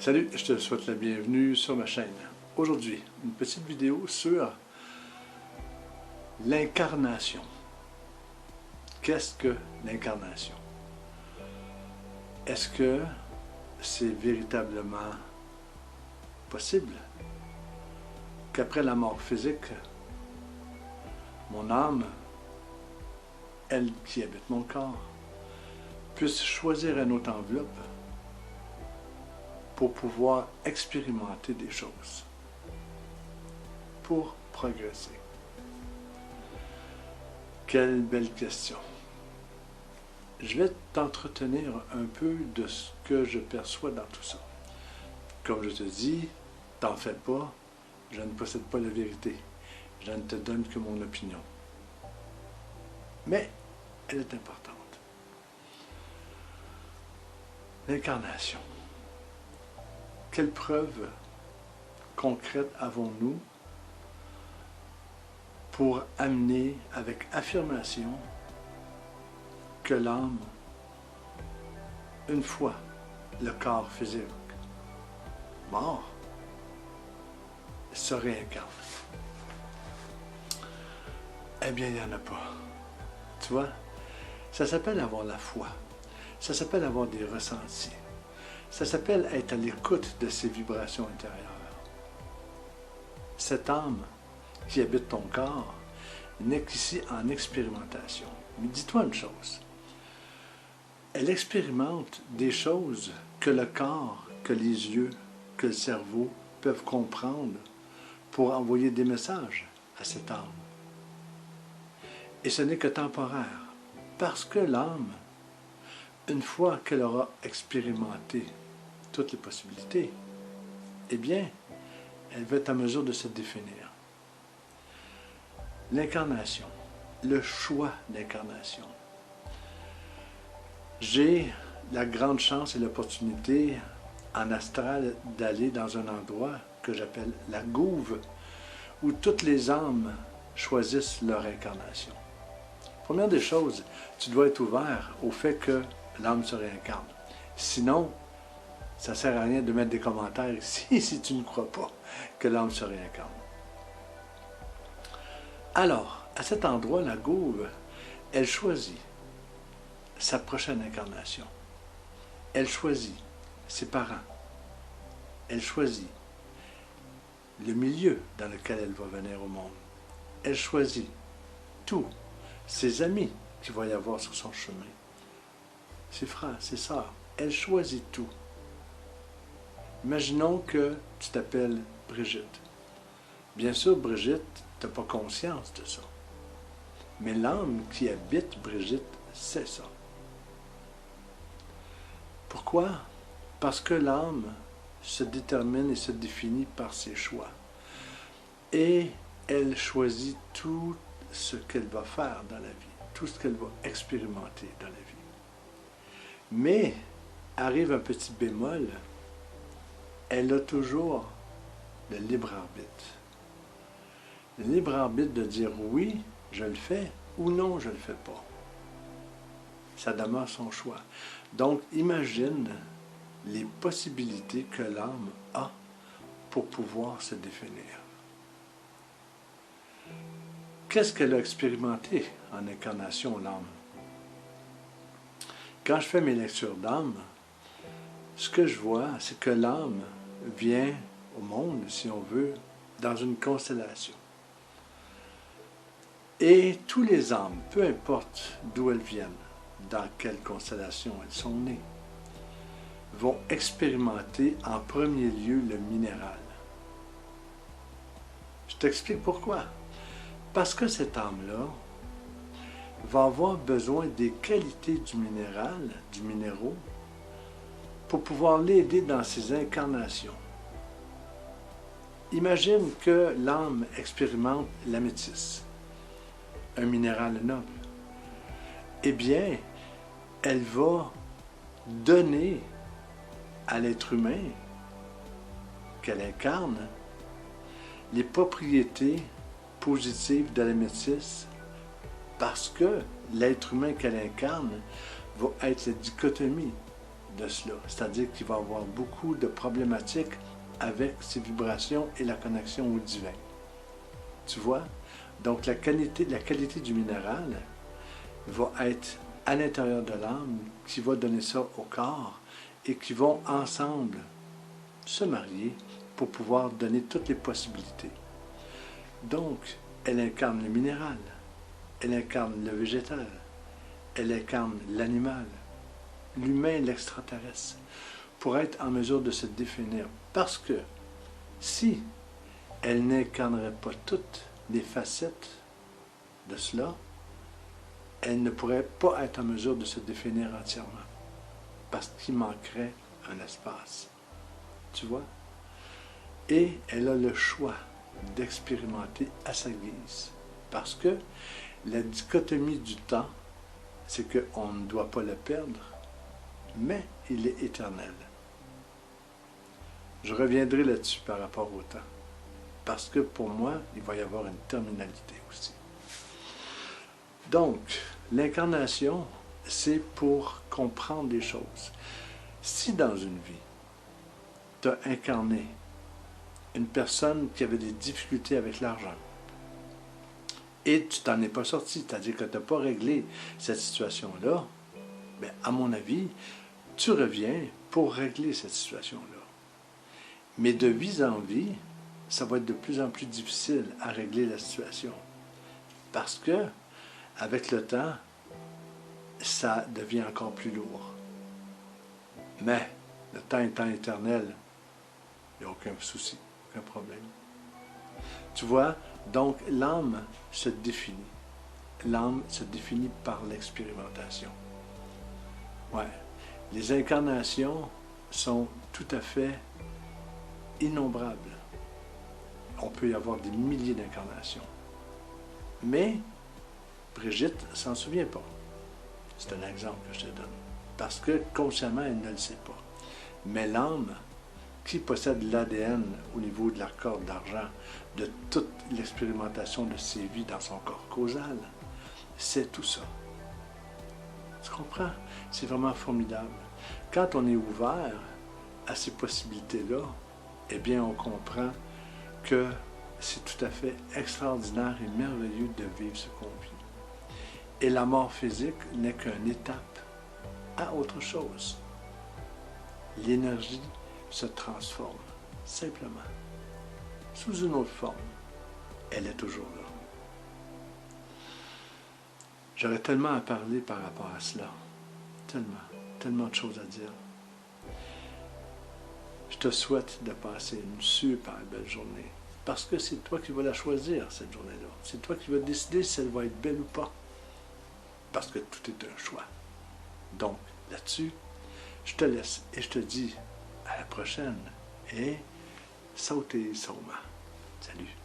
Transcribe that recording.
Salut, je te souhaite la bienvenue sur ma chaîne. Aujourd'hui, une petite vidéo sur l'incarnation. Qu'est-ce que l'incarnation? Est-ce que c'est véritablement possible qu'après la mort physique, mon âme, elle qui habite mon corps, puisse choisir une autre enveloppe pour pouvoir expérimenter des choses, pour progresser? Quelle belle question. Je vais t'entretenir un peu de ce que je perçois dans tout ça. Comme je te dis, t'en fais pas, je ne possède pas la vérité. Je ne te donne que mon opinion. Mais elle est importante. L'incarnation. Quelle preuve concrète avons-nous pour amener avec affirmation que l'âme, une fois le corps physique mort, se réincarne? Eh bien, il n'y en a pas. Tu vois, ça s'appelle avoir la foi. Ça s'appelle avoir des ressentis. Ça s'appelle être à l'écoute de ses vibrations intérieures. Cette âme qui habite ton corps n'est qu'ici en expérimentation. Mais dis-toi une chose. Elle expérimente des choses que le corps, que les yeux, que le cerveau peuvent comprendre pour envoyer des messages à cette âme. Et ce n'est que temporaire, parce que l'âme, une fois qu'elle aura expérimenté toutes les possibilités, eh bien, elle va être en mesure de se définir. L'incarnation, le choix d'incarnation. J'ai la grande chance et l'opportunité en astral d'aller dans un endroit que j'appelle la Gouve, où toutes les âmes choisissent leur incarnation. Première des choses, tu dois être ouvert au fait que l'âme se réincarne. Sinon, ça ne sert à rien de mettre des commentaires ici si tu ne crois pas que l'âme se réincarne. Alors, à cet endroit, la Gouve, elle choisit sa prochaine incarnation. Elle choisit ses parents. Elle choisit le milieu dans lequel elle va venir au monde. Elle choisit tous ses amis qu'il va y avoir sur son chemin. Ses frères, ses sœurs. Elle choisit tout. Imaginons que tu t'appelles Brigitte. Bien sûr, Brigitte, tu n'as pas conscience de ça. Mais l'âme qui habite Brigitte sait ça. Pourquoi? Parce que l'âme se détermine et se définit par ses choix. Et elle choisit tout ce qu'elle va faire dans la vie, tout ce qu'elle va expérimenter dans la vie. Mais arrive un petit bémol, elle a toujours le libre arbitre. Le libre arbitre de dire oui, je le fais, ou non, je ne le fais pas. Ça demeure son choix. Donc, imagine les possibilités que l'âme a pour pouvoir se définir. Qu'est-ce qu'elle a expérimenté en incarnation, l'âme? Quand je fais mes lectures d'âme, ce que je vois, c'est que l'âme vient au monde, si on veut, dans une constellation. Et tous les âmes, peu importe d'où elles viennent, dans quelle constellation elles sont nées, vont expérimenter en premier lieu le minéral. Je t'explique pourquoi. Parce que cette âme-là va avoir besoin des qualités du minéral, du minéraux, pour pouvoir l'aider dans ses incarnations. Imagine que l'âme expérimente l'améthyste, un minéral noble. Eh bien, elle va donner à l'être humain qu'elle incarne les propriétés positives de l'améthyste, parce que l'être humain qu'elle incarne va être la dichotomie de cela. C'est-à-dire qu'il va avoir beaucoup de problématiques avec ses vibrations et la connexion au divin. Tu vois? Donc la qualité du minéral va être à l'intérieur de l'âme, qui va donner ça au corps et qui vont ensemble se marier pour pouvoir donner toutes les possibilités. Donc, elle incarne le minéral, elle incarne le végétal, elle incarne l'animal, l'humain, l'extraterrestre, pour être en mesure de se définir. Parce que si elle n'incarnerait pas toutes les facettes de cela, elle ne pourrait pas être en mesure de se définir entièrement, parce qu'il manquerait un espace. Tu vois? Et elle a le choix d'expérimenter à sa guise. Parce que la dichotomie du temps, c'est qu'on ne doit pas le perdre, mais il est éternel. Je reviendrai là-dessus par rapport au temps. Parce que pour moi, il va y avoir une terminalité aussi. Donc, l'incarnation, c'est pour comprendre des choses. Si dans une vie, tu as incarné une personne qui avait des difficultés avec l'argent, et tu t'en es pas sorti, c'est-à-dire que tu n'as pas réglé cette situation-là, bien, à mon avis, tu reviens pour régler cette situation-là. Mais de vie en vie, ça va être de plus en plus difficile à régler la situation. Parce que, avec le temps, ça devient encore plus lourd. Mais, le temps étant éternel, il n'y a aucun souci, aucun problème. Tu vois, donc l'âme se définit. L'âme se définit par l'expérimentation. Ouais. Les incarnations sont tout à fait innombrables. On peut y avoir des milliers d'incarnations. Mais Brigitte s'en souvient pas. C'est un exemple que je te donne. Parce que consciemment, elle ne le sait pas. Mais l'âme, qui possède l'ADN au niveau de la corde d'argent, de toute l'expérimentation de ses vies dans son corps causal, c'est tout ça. Tu comprends? C'est vraiment formidable. Quand on est ouvert à ces possibilités-là, eh bien, on comprend que c'est tout à fait extraordinaire et merveilleux de vivre ce qu'on vit. Et la mort physique n'est qu'une étape à autre chose. L'énergie se transforme, simplement. Sous une autre forme, elle est toujours là. J'aurais tellement à parler par rapport à cela. Tellement de choses à dire. Je te souhaite de passer une super belle journée. Parce que c'est toi qui vas la choisir, cette journée-là. C'est toi qui vas décider si elle va être belle ou pas. Parce que tout est un choix. Donc, là-dessus, je te laisse et je te dis à la prochaine. Et sautez, sauma. Salut.